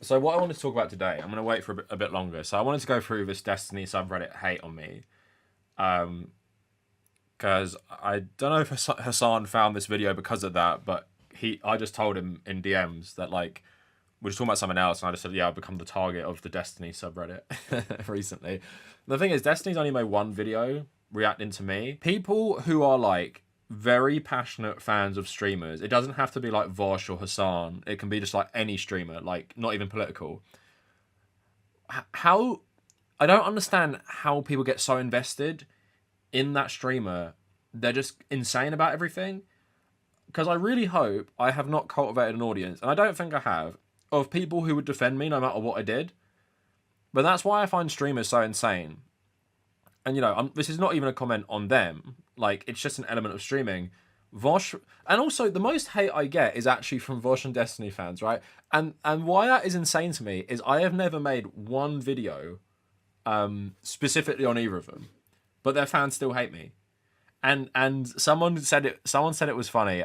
So what I wanted to talk about today, I'm going to wait for a bit longer. So I wanted to go through this Destiny subreddit hate on me. Because I don't know if Hassan found this video because of that, but I just told him in DMs that like we're just talking about something else, and I just said, yeah, I've become the target of the Destiny subreddit recently. The thing is, Destiny's only made one video reacting to me. People who are like very passionate fans of streamers, it doesn't have to be like Vosh or Hassan. It can be just like any streamer, like not even political. How I don't understand how people get so invested in that streamer. They're just insane about everything. Because I really hope I have not cultivated an audience, and I don't think I have, of people who would defend me no matter what I did. But that's why I find streamers so insane. And, you know, this is not even a comment on them. Like, it's just an element of streaming. Vosh, and also the most hate I get is actually from Vosh and Destiny fans, right? And why that is insane to me is I have never made one video specifically on either of them, but their fans still hate me. And someone said it was funny.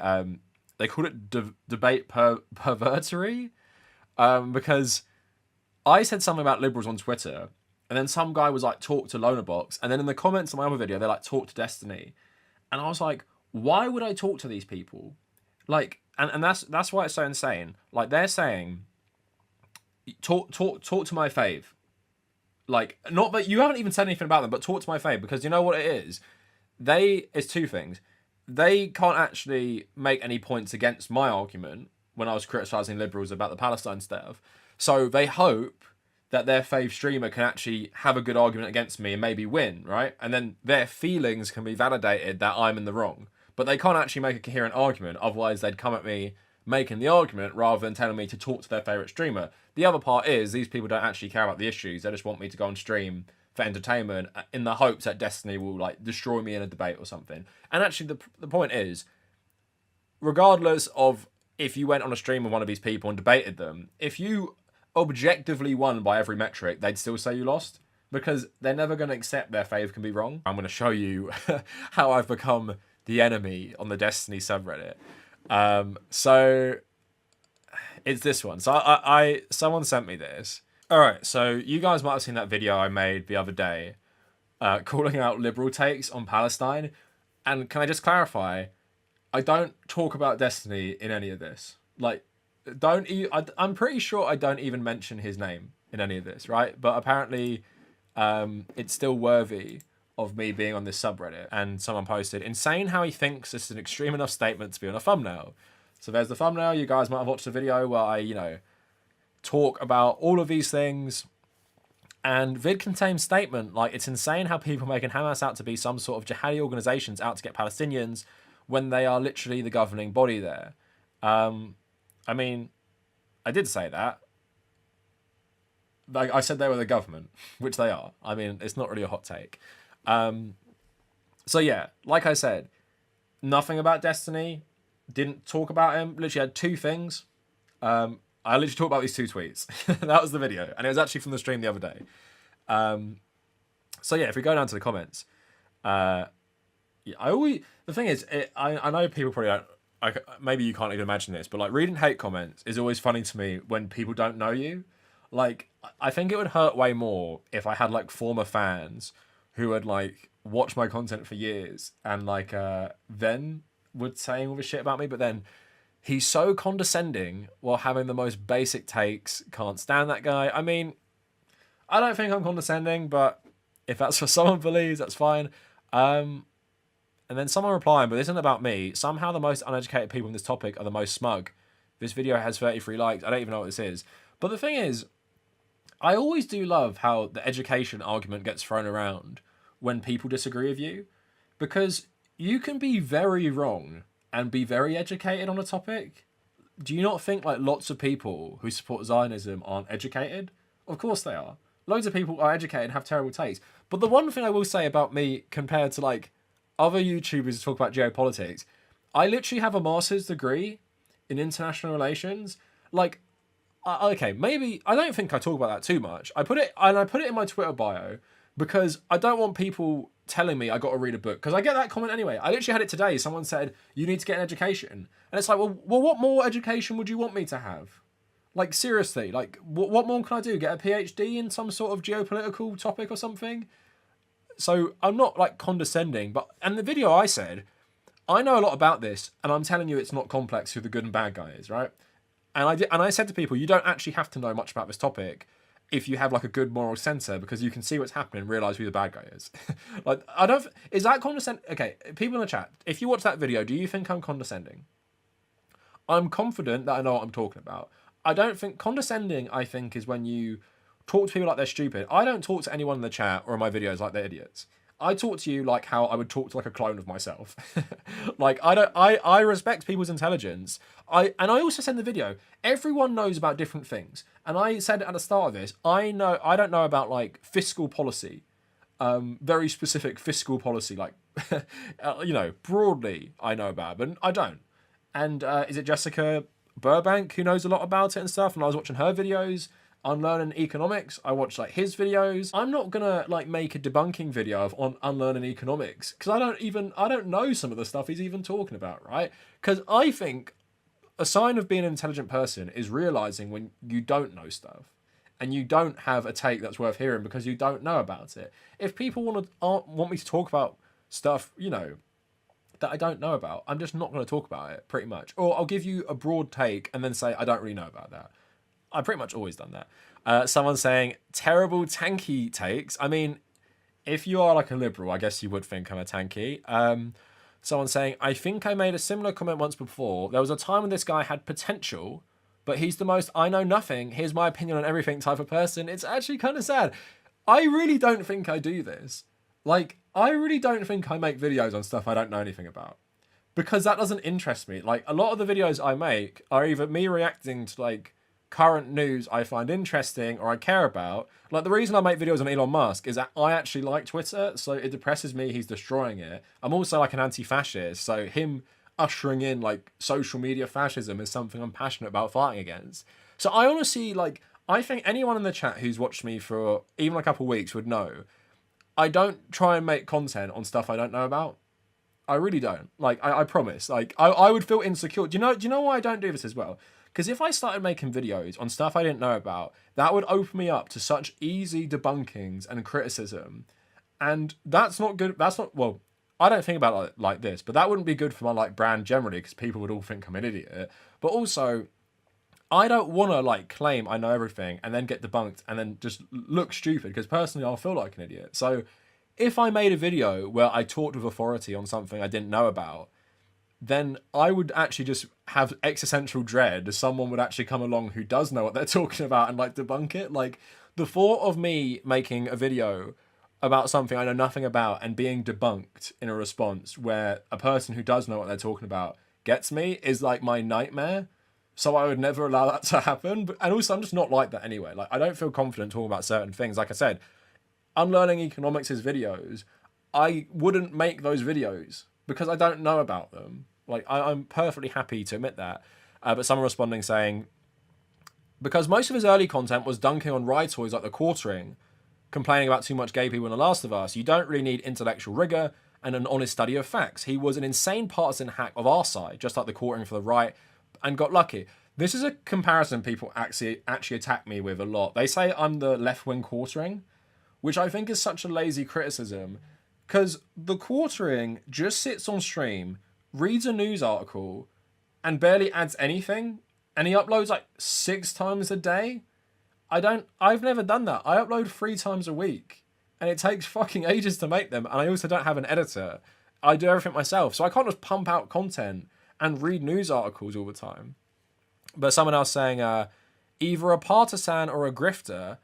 They called it debate pervertery, because I said something about liberals on Twitter, and then some guy was like, talk to Lonerbox, and then in the comments on my other video, they're like, talk to Destiny. And I was like, why would I talk to these people? Like, and that's why it's so insane. Like, they're saying, talk to my fave. Like, not that you haven't even said anything about them, but talk to my fave, because you know what it is? It's two things. They can't actually make any points against my argument when I was criticising liberals about the Palestine stuff. So they hope that their fave streamer can actually have a good argument against me and maybe win, right? And then their feelings can be validated that I'm in the wrong. But they can't actually make a coherent argument, otherwise they'd come at me making the argument rather than telling me to talk to their favourite streamer. The other part is these people don't actually care about the issues, they just want me to go on stream for entertainment in the hopes that Destiny will like destroy me in a debate or something. And actually the point is, regardless of if you went on a stream with one of these people and debated them, if you objectively won by every metric, they'd still say you lost, because they're never going to accept their fave can be wrong. I'm going to show you how I've become the enemy on the Destiny subreddit. So it's this one. So someone sent me this. All right, so you guys might have seen that video I made the other day, calling out liberal takes on Palestine. And can I just clarify, I don't talk about Destiny in any of this. Like, I'm pretty sure I don't even mention his name in any of this, right? But apparently, it's still worthy of me being on this subreddit. And someone posted, insane how he thinks this is an extreme enough statement to be on a thumbnail. So there's the thumbnail. You guys might have watched the video where I, you know, talk about all of these things. And vid contains statement like, it's insane how people making Hamas out to be some sort of jihadi organizations out to get Palestinians when they are literally the governing body there. I mean, I did say that. Like, I said they were the government, which they are. I mean, it's not really a hot take. So yeah, like I said, nothing about Destiny. Didn't talk about him. Literally had two things. I literally talked about these two tweets. That was the video, and it was actually from the stream the other day. So yeah, if we go down to the comments, yeah, the thing is, I know people probably don't. Maybe you can't even imagine this, but like reading hate comments is always funny to me when people don't know you. Like, I think it would hurt way more if I had like former fans who had like watched my content for years and like then would say all this shit about me, but then he's so condescending while having the most basic takes. Can't stand that guy. I mean, I don't think I'm condescending, but if that's what someone believes, that's fine. And then someone replying, but this isn't about me. Somehow the most uneducated people on this topic are the most smug. This video has 33 likes. I don't even know what this is. But the thing is, I always do love how the education argument gets thrown around when people disagree with you. Because you can be very wrong and be very educated on a topic. Do you not think like lots of people who support Zionism aren't educated? Of course they are. Loads of people are educated and have terrible takes. But the one thing I will say about me compared to like other YouTubers who talk about geopolitics, I literally have a master's degree in international relations. Like, okay, maybe I don't think I talk about that too much. I put it in my Twitter bio because I don't want people telling me I got to read a book, because I get that comment anyway. I literally had it today. Someone said you need to get an education, and it's like, well, what more education would you want me to have? Like, seriously, like, what more can I do? Get a PhD in some sort of geopolitical topic or something? So I'm not, like, condescending, but, and the video I said, I know a lot about this, and I'm telling you it's not complex who the good and bad guy is, right? And I said to people, you don't actually have to know much about this topic if you have like a good moral center, because you can see what's happening and realize who the bad guy is. Like, I don't. Is that condescending? Okay, people in the chat, if you watch that video, do you think I'm condescending? I'm confident that I know what I'm talking about. I don't think condescending, I think, is when you talk to people like they're stupid. I don't talk to anyone in the chat or in my videos like they're idiots. I talk to you like how I would talk to like a clone of myself. Like, I respect people's intelligence. And I also said in the video, everyone knows about different things. And I said at the start of this, I don't know about like fiscal policy, very specific fiscal policy, like, you know, broadly I know about it, but I don't. And is it Jessica Burbank who knows a lot about it and stuff? And I was watching her videos. Unlearning economics, I watched like his videos. I'm not gonna like make a debunking video on unlearning economics because I don't know some of the stuff he's even talking about, right? Because I think a sign of being an intelligent person is realizing when you don't know stuff and you don't have a take that's worth hearing because you don't know about it. If people want me to talk about stuff, you know, that I don't know about, I'm just not going to talk about it, pretty much. Or I'll give you a broad take and then say I don't really know about that. I've pretty much always done that. Someone's saying, terrible tanky takes. I mean, if you are like a liberal, I guess you would think I'm a tanky. Someone's saying, I think I made a similar comment once before. There was a time when this guy had potential, but he's the most I know nothing, here's my opinion on everything type of person. It's actually kind of sad. I really don't think I do this. Like, I really don't think I make videos on stuff I don't know anything about. Because that doesn't interest me. Like, a lot of the videos I make are either me reacting to, like, current news I find interesting or I care about. Like, the reason I make videos on Elon Musk is that I actually like Twitter, so it depresses me he's destroying it. I'm also like an anti-fascist, so him ushering in like social media fascism is something I'm passionate about fighting against. So I honestly, like, I think anyone in the chat who's watched me for even a couple of weeks would know I don't try and make content on stuff I don't know about. I really don't. Like, I promise. Like, I would feel insecure. Do you know why I don't do this as well? Because if I started making videos on stuff I didn't know about, that would open me up to such easy debunkings and criticism. And that's not good. That's not, well, I don't think about it like this, but that wouldn't be good for my like brand generally because people would all think I'm an idiot. But also, I don't want to like claim I know everything and then get debunked and then just look stupid because personally I'll feel like an idiot. So if I made a video where I talked with authority on something I didn't know about, then I would actually just have existential dread as someone would actually come along who does know what they're talking about and like debunk it. Like, the thought of me making a video about something I know nothing about and being debunked in a response where a person who does know what they're talking about gets me is like my nightmare. So I would never allow that to happen. And also, I'm just not like that anyway. Like, I don't feel confident talking about certain things. Like I said, Unlearning Economics' videos, I wouldn't make those videos because I don't know about them. Like, I'm perfectly happy to admit that. But someone responding saying, because most of his early content was dunking on ride toys like the Quartering, complaining about too much gay people in The Last of Us, you don't really need intellectual rigor and an honest study of facts. He was an insane partisan hack of our side, just like the Quartering for the right, and got lucky. This is a comparison people actually attack me with a lot. They say I'm the left-wing Quartering, which I think is such a lazy criticism, because the Quartering just sits on stream, reads a news article, and barely adds anything, and he uploads like 6 times a day. I've never done that. I upload 3 times a week, and it takes fucking ages to make them, and I also don't have an editor. I do everything myself, so I can't just pump out content and read news articles all the time. But someone else saying, either a partisan or a grifter,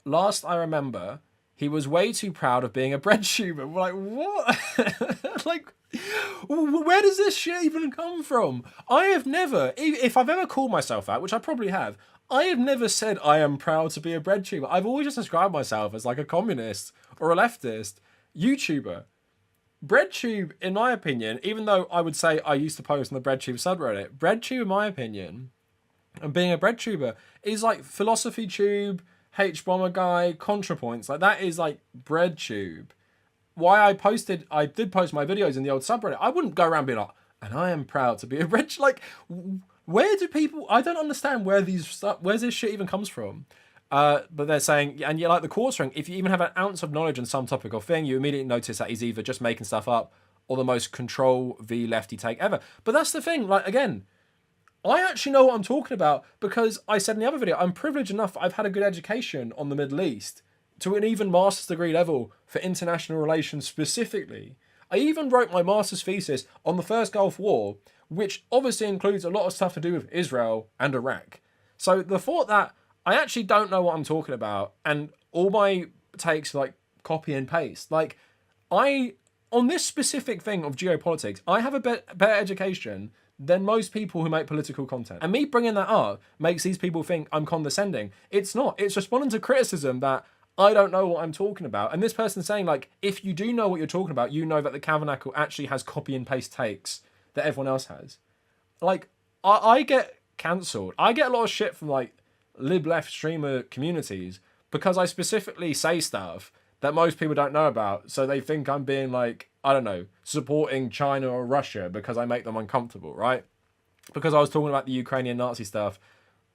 last I remember, he was way too proud of being a breadtuber. We're like, what? Like, where does this shit even come from? I have never, if I've ever called myself that, which I probably have, I have never said I am proud to be a breadtuber. I've always just described myself as like a communist or a leftist YouTuber. Breadtube, in my opinion, even though I would say I used to post on the Breadtube subreddit, Breadtube, in my opinion, and being a Breadtuber, is like philosophy tube, H-bomber guy, ContraPoints. Like, that is like Breadtube. Why I did post my videos in the old subreddit. I wouldn't go around being like, and I am proud to be a Breadtube. Where do people? I don't understand where where's this shit even comes from. But they're saying, and you like the quartering. If you even have an ounce of knowledge on some topic or thing, you immediately notice that he's either just making stuff up or the most control V lefty take ever. But that's the thing. Like again, I actually know what I'm talking about because I said in the other video, I'm privileged enough. I've had a good education on the Middle East to an even master's degree level for international relations specifically. I even wrote my master's thesis on the first Gulf War, which obviously includes a lot of stuff to do with Israel and Iraq. So the thought that I actually don't know what I'm talking about and all my takes like copy and paste, like on this specific thing of geopolitics, I have a better education than most people who make political content. And me bringing that up makes these people think I'm condescending. It's not. It's responding to criticism that I don't know what I'm talking about. And this person's saying, like, if you do know what you're talking about, you know that the Kavernacle actually has copy and paste takes that everyone else has. Like, I get cancelled. I get a lot of shit from, like, lib-left streamer communities because I specifically say stuff that most people don't know about. So they think I'm being, like, I don't know, supporting China or Russia because I make them uncomfortable, right? Because I was talking about the Ukrainian Nazi stuff,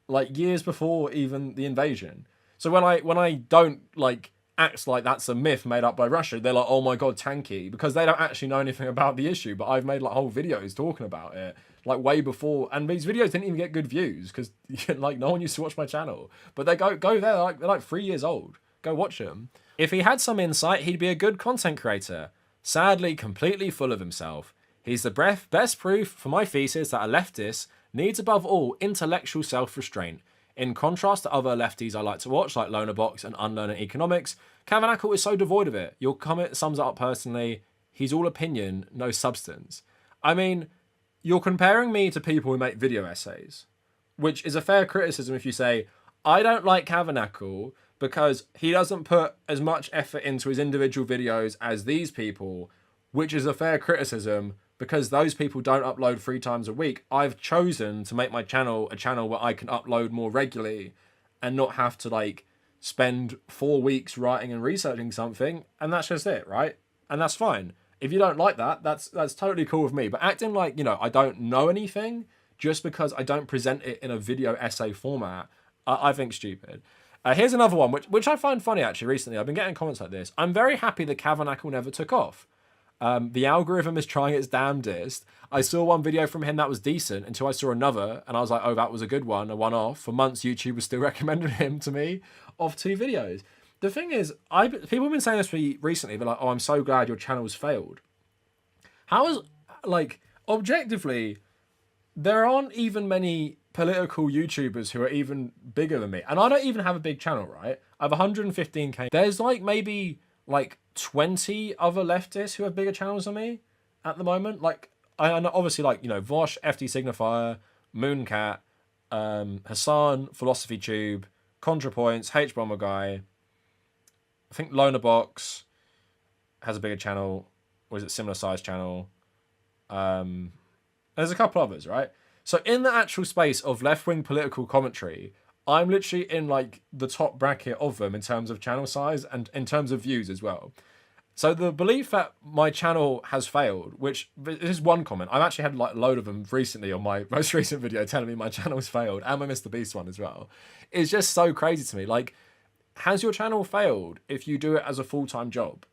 like, years before even the invasion. So when I don't like act like that's a myth made up by Russia, they're like, oh my god, tanky, because they don't actually know anything about the issue. But I've made like whole videos talking about it, like way before, and these videos didn't even get good views because like no one used to watch my channel. But they go there, they're like 3 years old. Go watch them. If he had some insight, he'd be a good content creator. Sadly, completely full of himself. He's the best proof for my thesis that a leftist needs above all intellectual self-restraint. In contrast to other lefties I like to watch, like Lonerbox and Unlearning Economics, Kavernacle is so devoid of it. Your comment sums it up personally. He's all opinion, no substance. I mean, you're comparing me to people who make video essays, which is a fair criticism if you say, I don't like Kavernacle because he doesn't put as much effort into his individual videos as these people, which is a fair criticism because those people don't upload 3 times a week. I've chosen to make my channel a channel where I can upload more regularly and not have to like spend 4 weeks writing and researching something. And that's just it, right? And that's fine. If you don't like that, that's totally cool with me. But acting like, you know, I don't know anything just because I don't present it in a video essay format, I think stupid. Here's another one, which I find funny actually recently. I've been getting comments like this. I'm very happy the Kavernacle never took off. The algorithm is trying its damnedest. I saw one video from him that was decent until I saw another and I was like, oh, that was a good one, a one-off. For months, YouTube was still recommending him to me of 2 videos. The thing is, people have been saying this to me recently. They're like, oh, I'm so glad your channel's failed. How is, like, objectively, there aren't even many political YouTubers who are even bigger than me. And I don't even have a big channel, right? I have 115K. There's like maybe like 20 other leftists who have bigger channels than me at the moment. Like, I know obviously like, you know, Vosh, FT Signifier, Mooncat, Hassan, Philosophy Tube, ContraPoints, H-Bomber Guy. I think Lonerbox has a bigger channel, or is it similar size channel? There's a couple others, right? So in the actual space of left-wing political commentary, I'm literally in like the top bracket of them in terms of channel size and in terms of views as well. So the belief that my channel has failed, which this is one comment, I've actually had like a load of them recently on my most recent video telling me my channel's failed, and my Mr. Beast one as well, is just so crazy to me. Like, has your channel failed if you do it as a full-time job?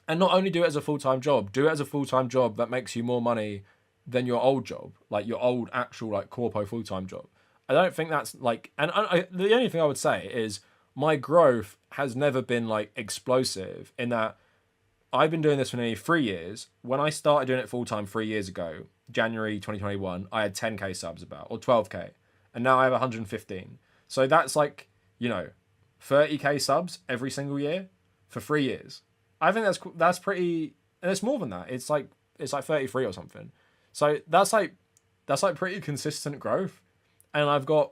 And not only do it as a full-time job, do it as a full-time job that makes you more money than your old job, like your old actual like corpo full-time job. I don't think that's like, and the only thing I would say is my growth has never been like explosive in that I've been doing this for nearly 3 years. When I started doing it full-time 3 years ago, January 2021, I had 10K subs about, or 12K, and now I have 115. So that's like, you know, 30K subs every single year for 3 years. I think that's pretty, and it's more than that. It's like 33 or something. So that's like pretty consistent growth. And I've got,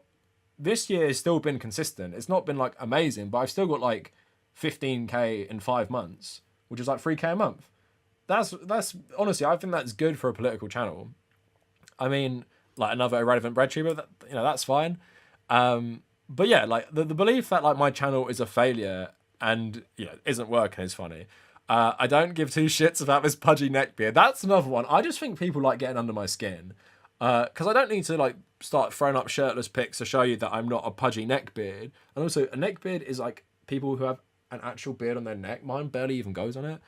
this year has still been consistent. It's not been like amazing, but I've still got like 15K in 5 months, which is like 3K a month. That's honestly, I think that's good for a political channel. I mean, like another irrelevant Breadtuber, you know, that's fine. But yeah, like the belief that like my channel is a failure and, you know, isn't working is funny. I don't give 2 shits about this pudgy neckbeard. That's another one. I just think people like getting under my skin. Because I don't need to like start throwing up shirtless pics to show you that I'm not a pudgy neckbeard. And also, a neckbeard is like people who have an actual beard on their neck. Mine barely even goes on it.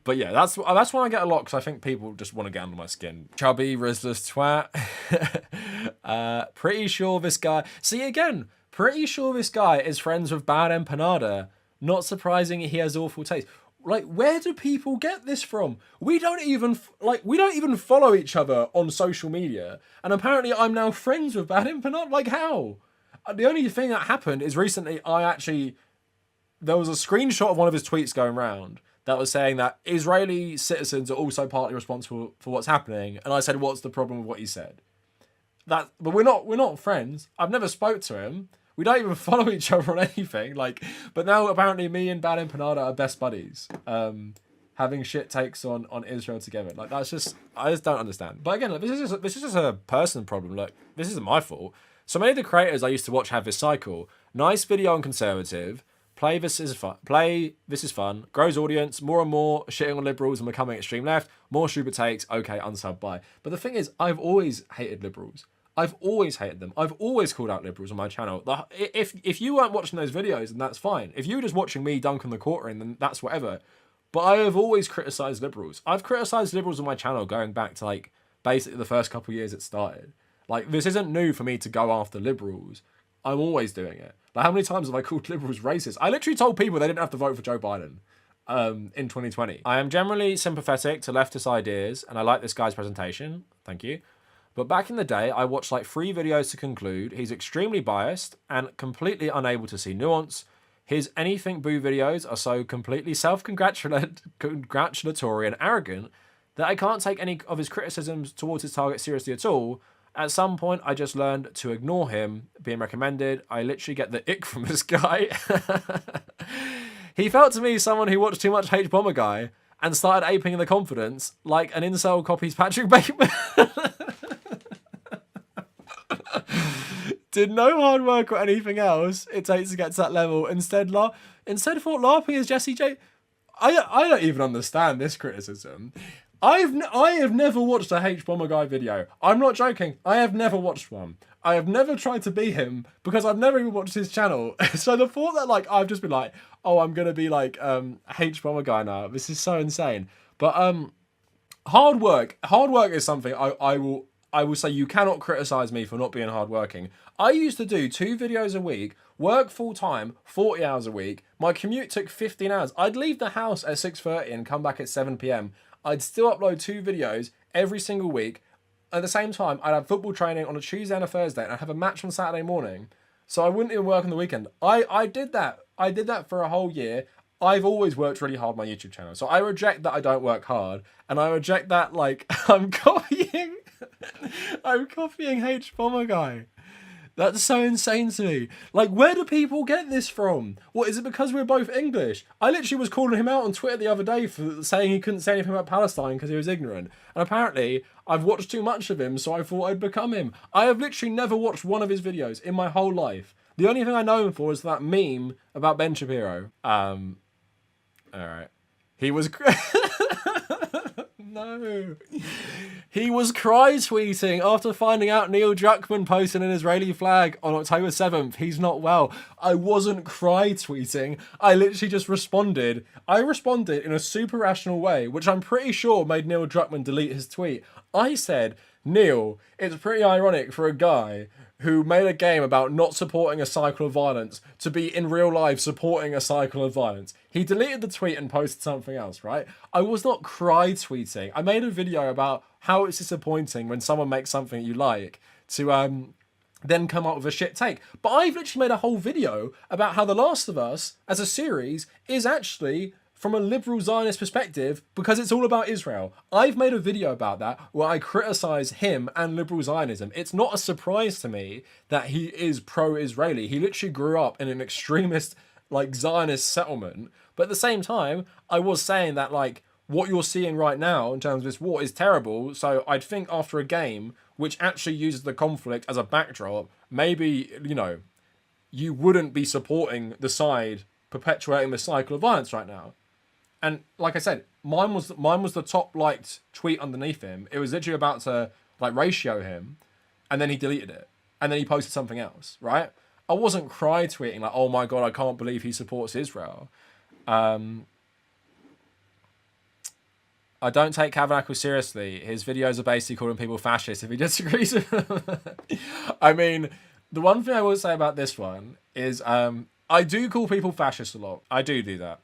But yeah, that's one I get a lot because I think people just want to get under my skin. Chubby, Rizzler's twat. Pretty sure this guy... See, again, pretty sure this guy is friends with Bad Empanada. Not surprising he has awful taste. Like, where do people get this from? We don't even follow each other on social media. And apparently I'm now friends with Bad Empanada. Like, how? The only thing that happened is recently there was a screenshot of one of his tweets going around that was saying that Israeli citizens are also partly responsible for what's happening. And I said, what's the problem with what he said? But we're not friends. I've never spoke to him. We don't even follow each other on anything. Like, but now apparently me and Bad Empanada are best buddies. Having shit takes on Israel together. Like, I just don't understand. But again, like, this is just a person problem. Look, this isn't my fault. So many of the creators I used to watch have this cycle. Nice video on conservative. Play this is fun. Grows audience. More and more shitting on liberals and becoming extreme left. More stupid takes. Okay, unsub, bye. But the thing is, I've always hated liberals. I've always hated them. I've always called out liberals on my channel. If you weren't watching those videos, then that's fine. If you were just watching me dunk on the quarter in, then that's whatever. But I have always criticised liberals. I've criticised liberals on my channel going back to like basically the first couple of years it started. Like, this isn't new for me to go after liberals. I'm always doing it. Like, how many times have I called liberals racist? I literally told people they didn't have to vote for Joe Biden in 2020. I am generally sympathetic to leftist ideas, and I like this guy's presentation. Thank you. But back in the day, I watched like 3 videos to conclude. He's extremely biased and completely unable to see nuance. His anything boo videos are so completely self-congratulatory and arrogant that I can't take any of his criticisms towards his target seriously at all. At some point, I just learned to ignore him being recommended. I literally get the ick from this guy. He felt to me someone who watched too much H-Bomber Guy and started aping the confidence like an incel copies Patrick Bateman. Did no hard work or anything else it takes to get to that level. Instead thought LARPing is Jesse J. I don't even understand this criticism. I have never watched a H-Bomber Guy video. I'm not joking. I have never watched one. I have never tried to be him because I've never even watched his channel. So the thought that like I've just been like, oh, I'm gonna be like H-Bomber Guy now. This is so insane. But hard work is something I will say you cannot criticize me for not being hardworking. I used to do 2 videos a week, work full time, 40 hours a week. My commute took 15 hours. I'd leave the house at 6:30 and come back at 7 p.m. I'd still upload 2 videos every single week. At the same time, I'd have football training on a Tuesday and a Thursday, and I'd have a match on Saturday morning. So I wouldn't even work on the weekend. I did that. I did that for a whole year. I've always worked really hard on my YouTube channel. So I reject that I don't work hard. And I reject that, like, I'm copying H-Bomber Guy. That's so insane to me. Like, where do people get this from? What, is it because we're both English? I literally was calling him out on Twitter the other day for saying he couldn't say anything about Palestine because he was ignorant. And apparently, I've watched too much of him, so I thought I'd become him. I have literally never watched one of his videos in my whole life. The only thing I know him for is that meme about Ben Shapiro. Alright. He was... No. He was cry tweeting after finding out Neil Druckmann posted an Israeli flag on October 7th. He's not well. I wasn't cry tweeting. I literally just responded. I responded in a super rational way, which I'm pretty sure made Neil Druckmann delete his tweet. I said, Neil, it's pretty ironic for a guy who made a game about not supporting a cycle of violence to be in real life supporting a cycle of violence. He deleted the tweet and posted something else, right? I was not cry tweeting. I made a video about how it's disappointing when someone makes something you like to then come up with a shit take. But I've literally made a whole video about how The Last of Us as a series is actually from a liberal Zionist perspective because it's all about Israel. I've made a video about that where I criticize him and liberal Zionism. It's not a surprise to me that he is pro-Israeli. He literally grew up in an extremist, like, Zionist settlement. But at the same time, I was saying that, like, what you're seeing right now in terms of this war is terrible. So I'd think after a game which actually uses the conflict as a backdrop, maybe, you know, you wouldn't be supporting the side perpetuating the cycle of violence right now. And like I said, mine was the top liked tweet underneath him. It was literally about to like ratio him, and then he deleted it, and then he posted something else. Right? I wasn't cry tweeting like, "Oh my god, I can't believe he supports Israel." I don't take Kavernacle seriously. His videos are basically calling people fascists if he disagrees with them. I mean, the one thing I will say about this one is I do call people fascists a lot. I do that.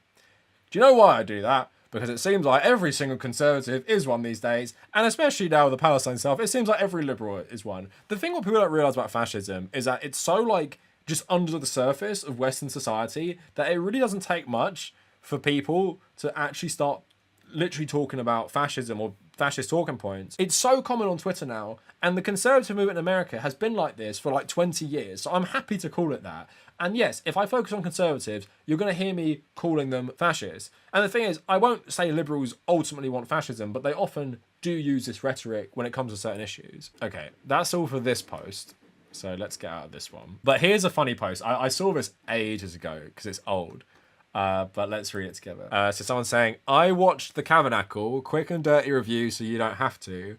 Do you know why I do that? Because it seems like every single conservative is one these days, and especially now with the Palestine stuff, it seems like every liberal is one. The thing what people don't realise about fascism is that it's so like just under the surface of Western society that it really doesn't take much for people to actually start literally talking about fascism or fascist talking points. It's so common on Twitter now, and the conservative movement in America has been like this for like 20 years, so I'm happy to call it that. And yes, if I focus on conservatives, you're going to hear me calling them fascists. And the thing is, I won't say liberals ultimately want fascism, but they often do use this rhetoric when it comes to certain issues. Okay, that's all for this post, so let's get out of this one. But here's a funny post. I saw this ages ago because it's old. But let's read it together. So someone's saying, I watched the Kavernacle, quick and dirty review so you don't have to.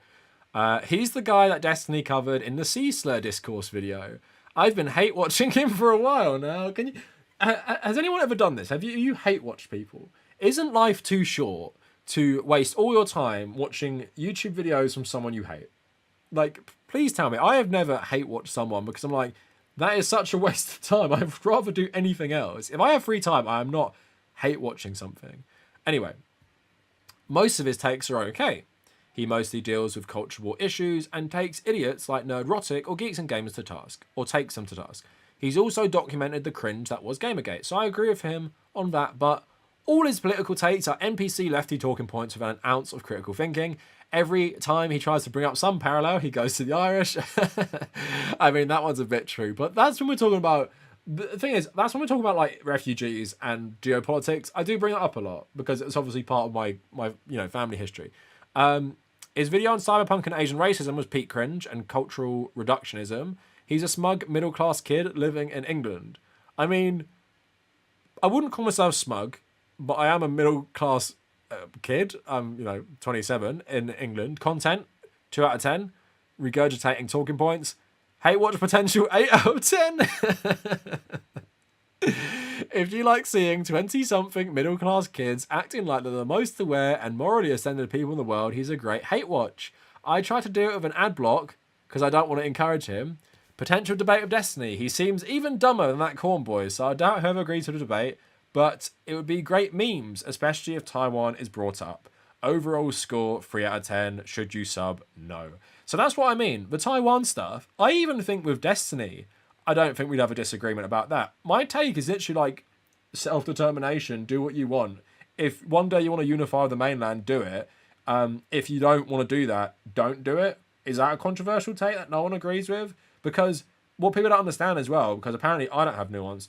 He's the guy that Destiny covered in the Sea Slur discourse video. I've been hate watching him for a while now. Can you? Has anyone ever done this? Have you hate watched people? Isn't life too short to waste all your time watching YouTube videos from someone you hate? Like, please tell me. I have never hate watched someone because I'm like, that is such a waste of time. I'd rather do anything else. If I have free time, I am not hate watching something. Anyway, most of his takes are okay. He mostly deals with cultural issues and takes idiots like Nerdrotic or Geeks and Gamers to task, or takes them to task. He's also documented the cringe that was Gamergate, so I agree with him on that, but all his political takes are NPC lefty talking points without an ounce of critical thinking. Every time he tries to bring up some parallel, he goes to the Irish. I mean, that one's a bit true, but that's when we're talking about... The thing is, that's when we're talking about like refugees and geopolitics. I do bring it up a lot because it's obviously part of my family history. His video on cyberpunk and Asian racism was peak cringe and cultural reductionism. He's a smug middle-class kid living in England. I mean, I wouldn't call myself smug, but I am a middle-class kid. I'm 27 in England. Content 2 out of 10. Regurgitating talking points. Hate watch potential 8 out of 10. If you like seeing 20-something middle-class kids acting like they're the most aware and morally ascended people in the world, he's a great hate watch. I try to do it with an ad block because I don't want to encourage him. Potential debate of Destiny. He seems even dumber than that corn boy, so I doubt whoever agrees to the debate. But it would be great memes, especially if Taiwan is brought up. Overall score, 3 out of 10. Should you sub? No. So that's what I mean. The Taiwan stuff, I even think with Destiny, I don't think we'd have a disagreement about that. My take is literally like self-determination, do what you want. If one day you want to unify the mainland, do it. If you don't want to do that, don't do it. Is that a controversial take that no one agrees with? Because what people don't understand as well, because apparently I don't have nuance,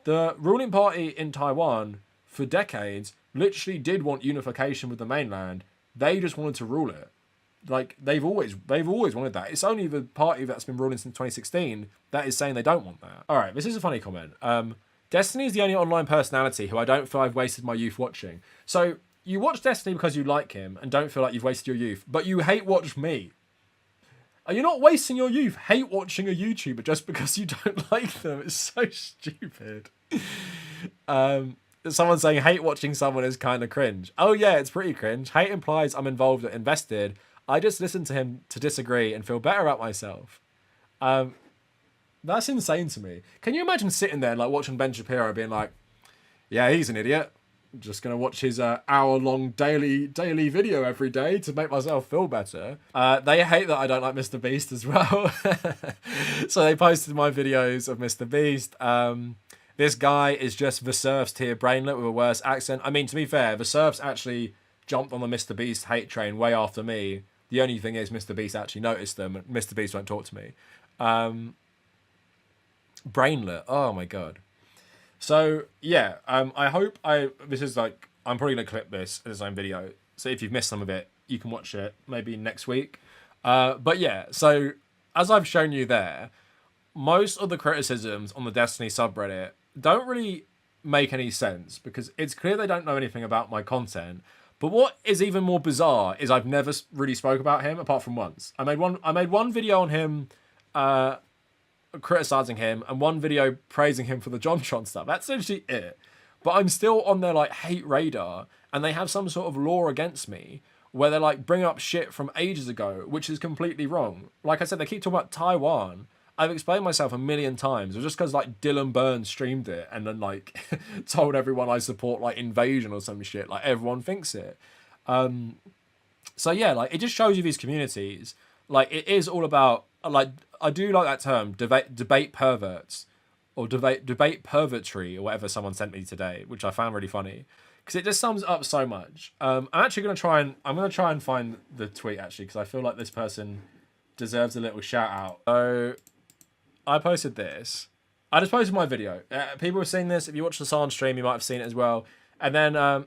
the ruling party in Taiwan for decades literally did want unification with the mainland. They just wanted to rule it. Like they've always wanted that. It's only the party that's been ruling since 2016 that is saying they don't want that. All right, this is a funny comment. Destiny is the only online personality who I don't feel I've wasted my youth watching. So you watch Destiny because you like him and don't feel like you've wasted your youth, but you hate watch me. Are you not wasting your youth hate watching a YouTuber just because you don't like them? It's so stupid. Someone saying hate watching someone is kind of cringe. Oh yeah, it's pretty cringe. Hate implies I'm involved or invested. I just listen to him to disagree and feel better about myself. That's insane to me. Can you imagine sitting there and like watching Ben Shapiro being like, yeah, he's an idiot. I'm just going to watch his hour-long daily video every day to make myself feel better. They hate that I don't like Mr. Beast as well. So they posted my videos of Mr. Beast. This guy is just the Surf's tier brainlet with a worse accent. I mean, to be fair, the Surf's actually jumped on the Mr. Beast hate train way after me. The only thing is Mr. Beast actually noticed them. Mr. Beast won't talk to me. Brainlet. Oh, my God. So, yeah, I hope this is like, I'm probably going to clip this in its own video. So if you've missed some of it, you can watch it maybe next week. But yeah, so as I've shown you there, most of the criticisms on the Destiny subreddit don't really make any sense because it's clear they don't know anything about my content. But what is even more bizarre is I've never really spoke about him apart from once. I made one video on him, criticizing him, and one video praising him for the JonTron stuff. That's essentially it. But I'm still on their like hate radar, and they have some sort of law against me where they're like bringing up shit from ages ago, which is completely wrong. Like I said, they keep talking about Taiwan. I've explained myself a million times. It was just because like Dylan Burns streamed it and then like told everyone I support like invasion or some shit. Like everyone thinks it. So yeah, like it just shows you these communities. Like it is all about like I do like that term debate perverts or debate pervertry or whatever someone sent me today, which I found really funny because it just sums up so much. I'm actually gonna try and find the tweet actually because I feel like this person deserves a little shout out. So I posted this. I just posted my video. People have seen this. If you watch the San stream, you might have seen it as well. And then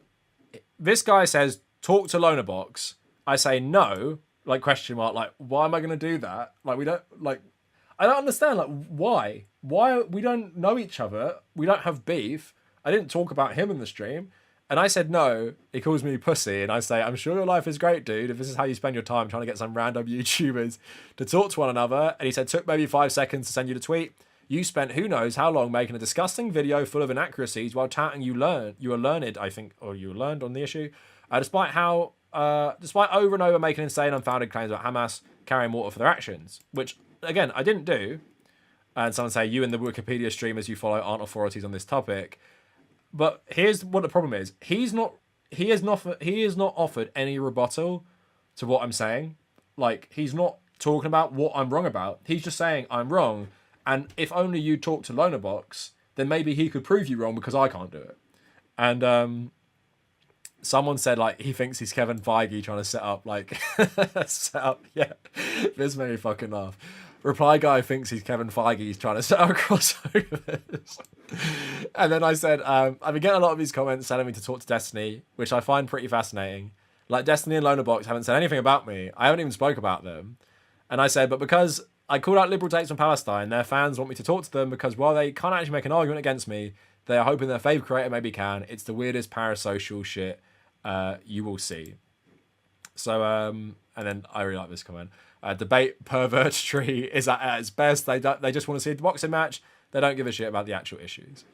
this guy says, "Talk to Lonerbox." I say no, like question mark, like why am I gonna do that? Like we don't like. I don't understand. Like why? Why we don't know each other? We don't have beef. I didn't talk about him in the stream. And I said no. He calls me pussy, and I say, "I'm sure your life is great, dude. If this is how you spend your time trying to get some random YouTubers to talk to one another." And he said, "Took maybe 5 seconds to send you the tweet. You spent who knows how long making a disgusting video full of inaccuracies while touting you were learned, I think, or you learned on the issue. Despite over and over making insane, unfounded claims about Hamas carrying water for their actions, which again I didn't do." And someone say, "You and the Wikipedia streamers you follow aren't authorities on this topic." But here's what the problem is. He has not offered any rebuttal to what I'm saying. Like, he's not talking about what I'm wrong about. He's just saying I'm wrong. And if only you talk to Lonerbox, then maybe he could prove you wrong because I can't do it. And someone said, like, he thinks he's Kevin Feige trying to set up, yeah. This made me fucking laugh. Reply guy thinks he's Kevin Feige. He's trying to set up crossovers. And then I said, I've been getting a lot of these comments telling me to talk to Destiny, which I find pretty fascinating. Like, Destiny and Lonerbox haven't said anything about me. I haven't even spoke about them. And I said, but because I called out liberal takes from Palestine, their fans want me to talk to them because while they can't actually make an argument against me, they are hoping their fave creator maybe can. It's the weirdest parasocial shit you will see. So, and then I really like this comment. Debate pervertry is at its best. They just want to see a boxing match. They don't give a shit about the actual issues,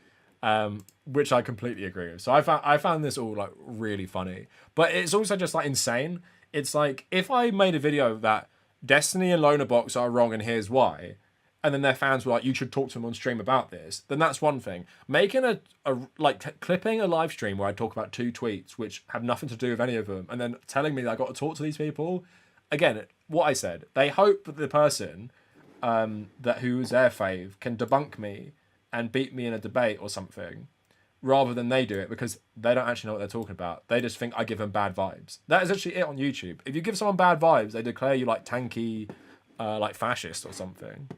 which I completely agree with. So I found this all like really funny, but it's also just like insane. It's like if I made a video that Destiny and Lonerbox are wrong and here's why, and then their fans were like, "You should talk to them on stream about this," then that's one thing. Making clipping a live stream where I talk about 2 tweets which have nothing to do with any of them, and then telling me that I got to talk to these people. Again, what I said, they hope that the person who's their fave can debunk me and beat me in a debate or something, rather than they do it because they don't actually know what they're talking about. They just think I give them bad vibes. That is actually it on YouTube. If you give someone bad vibes, they declare you like tanky, like fascist or something.